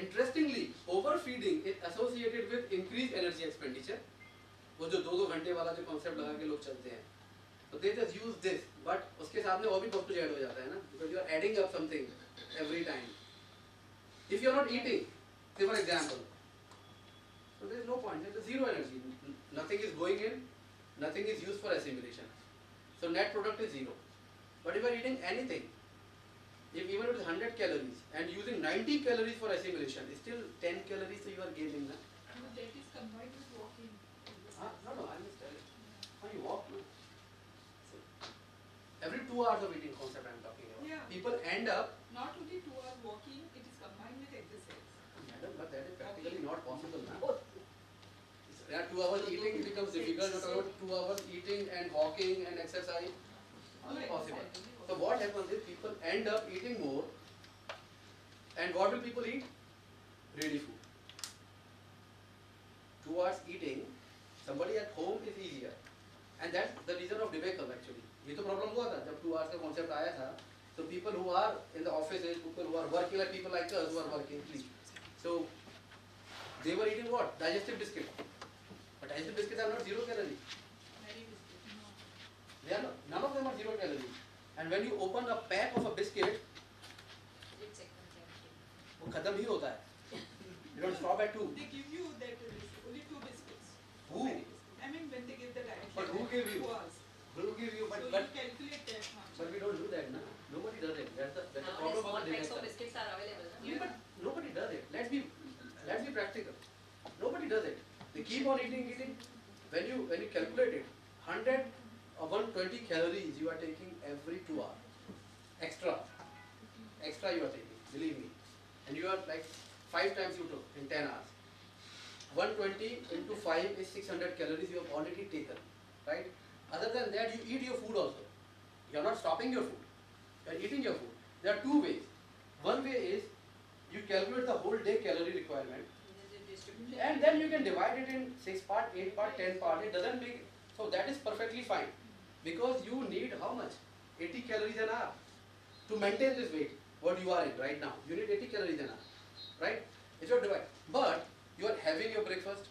Interestingly, overfeeding is associated with increased energy expenditure. वो जो 2-2 घंटे वाला जो कॉन्सेप्ट लगा के लोग चलते हैं, तो they just use this, but उसके साथ में और भी बहुत कुछ ऐड हो जाता है ना, because you are adding up something every time. If you are not eating, say for example, so there is no point. There is zero energy. Nothing is going in, nothing is used for assimilation. So net product is zero. But if you are eating anything, if even if it is 100 calories and using 90 calories for assimilation, it's still 10 calories, so you are gaining. Na? No, that is combined with walking. No, I must tell it. How you walk, no? So, every 2 hours of eating concept I am talking about. Yeah. People end up. Not only 2 hours walking, it is combined with exercise. Madam, but that is practically not possible, na? Yeah, 2 hours eating becomes difficult. But about 2 hours eating and walking and exercise, not possible. So what happens is people end up eating more, and what will people eat? Ready food. 2 hours eating, somebody at home is easier, and that's the reason of debacle actually. ये तो problem हुआ था जब 2 hours का concept आया था. So people who are in the offices, people who are working like people like us who are working, so they were eating what? Digestive biscuit. But digestive biscuits are not 0 calorie. Very biscuit. No. They are not, none of them are 0 calorie. And when you open a pack of a biscuit, वो खत्म ही होता है. You don't stop at 2. They give you that only 2 biscuits. Who? I mean when they give the diet. But who gave you? 2 hours. Who give you? So you calculate that much. But we don't do that, na? Nobody does it. That's the Nowadays, problem small of the packs of director. biscuits are available. Yeah, but nobody does it. Let's be practical. Nobody does it. They keep on eating. When you calculate it, 100 or 120 calories you are taking every 2 hours. Extra you are taking. Believe me. And you are like 5 times you took in 10 hours. 120 into 5 is 600 calories you have already taken, right? Other than that, you eat your food also. You are not stopping your food. You are eating your food. There are 2 ways. One way is you calculate the whole day calorie requirement, and then you can divide it in 6 part, 8 part, 10 part. It doesn't make, so that is perfectly fine, because you need how much? 80 calories an hour to maintain this weight. What you are in right now, you need 80 calories an hour, right? It's your divide. But you are having your breakfast,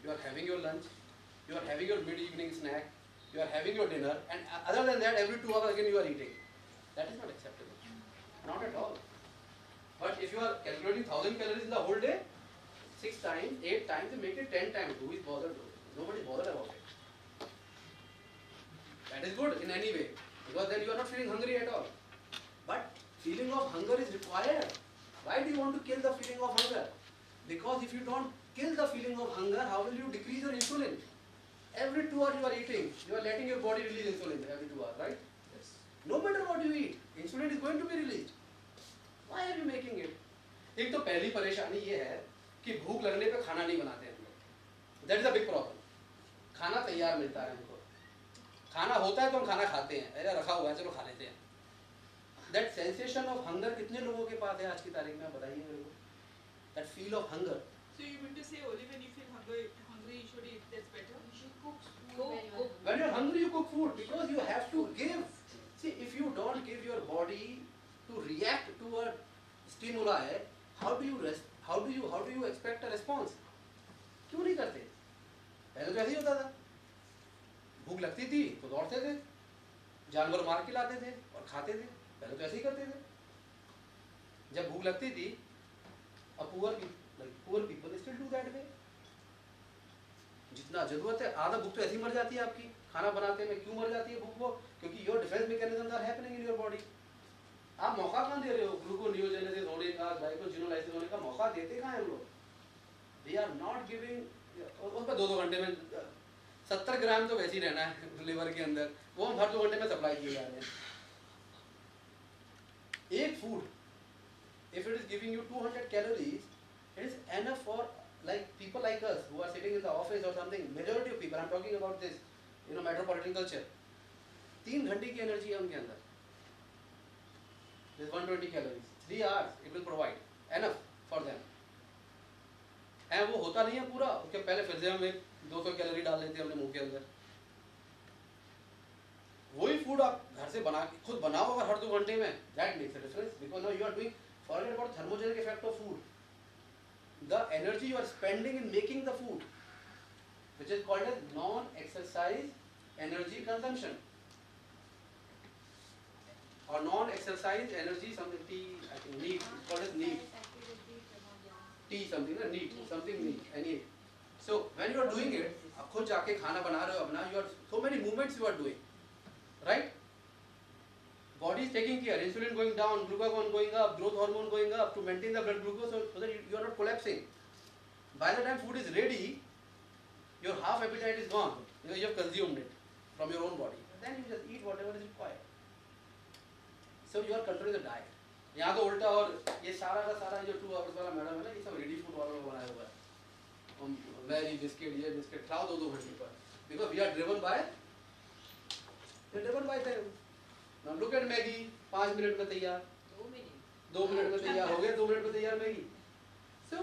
you are having your lunch, you are having your mid-evening snack, you are having your dinner, and other than that, every 2 hours again you are eating. That is not acceptable. Not at all. But if you are calculating 1000 calories in the whole day, 6 times, 8 times, you make it 10 times. Who is bothered? Nobody is bothered about it. That is good in any way, because then you are not feeling hungry at all. But feeling of hunger is required. Why do you want to kill the feeling of hunger? Because if you don't kill the feeling of hunger, how will you decrease your insulin? Every 2 hours you are eating, you are letting your body release insulin every 2 hours, right? Yes. No matter what you eat, insulin is going to be released. Why are you making it? एक तो पहली परेशानी ये है कि भूख लगने पे खाना नहीं बनाते हम लोग. That is a big problem. खाना तैयार मिलता है हमको. खाना होता है तो हम खाना खाते हैं. अरे रखा हुआ है चलो खा लेते हैं. That sensation of hunger कितने लोगों के पास है आज की तारीख में, आप बताइए मेरे को. That feel of hunger. So you mean to say only when you feel hungry you should eat, that's better? You should cook food when you are hungry. When you are hungry, you cook food, because you have to give. See, if you don't give your body to react to a stimuli, how do you expect a response? क्यों नहीं करते? पहले तो ऐसे ही होता था. भूख लगती थी तो दौड़ते थे, जानवर मार के लाते थे और खाते थे. पहले तो ऐसे ही करते थे. जब भूख लगती थी, अब poor people still do that way. जितना जरूरत है, आधा भूख तो ऐसे ही मर जाती है आपकी. खाना बनाते में क्यों मर जाती है भूख वो? क्योंकि your defence mechanisms are happening in your body. आप मौका कहाँ दे रहे हो ग्लूकोनियोजेनेसिस होने का, ग्लाइकोजिनोलाइसिस होने का मौका देते कहाँ हैं हम लोग? They are not giving. उसका 2-2 घंटे में 70 ग्राम तो वैसे ही रहना है लिवर के अंदर, वो हम हर 2 घंटे में सप्लाई किए जा रहे हैं. एक food, if it is giving you 200 calories, it is enough for like people like us who are sitting in the office or something. Majority of people, I'm talking about this, metropolitan culture. 3 घंटे की energy है उनके अंदर. This 120 calories, 3 hours it will provide enough for them. And वो होता नहीं है पूरा, उसके पहले फिर से हम 200 कैलोरी डाल लेते हैं अपने मुंह के अंदर. वही फूड आप घर से बना के खुद बनाओ अगर हर 2 घंटे में, that makes a difference, because now you are doing, forget about thermogenic effect of food. the energy you are spending in making the food, which is called as non-exercise energy consumption, or non-exercise energy something T, I think need, it's called as need. T something, na need, something need, any. So when you are doing it, आप खुद जाके खाना बना रहे हो अपना, you are so many movements you are doing, right? Body is taking care, insulin going down, glucagon going up, growth hormone going up to maintain the blood glucose so that you are not collapsing. By the time food is ready, your half appetite is gone because you have consumed it from your own body. Then you just eat whatever is required. So you are controlling the diet. यहाँ तो उल्टा, और ये सारा का सारा जो 2 hours वाला मैडम है ना, ये सब रेडी फूड वालों को बनाया हुआ है. मैगी बिस्किट, ये बिस्किट खाओ 2-2 घंटे पर, because we are driven by them. Now look at Maggi, 5 minute में तैयार, 2 मिनट में तैयार हो गया, 2 मिनट में तैयार मैगी. So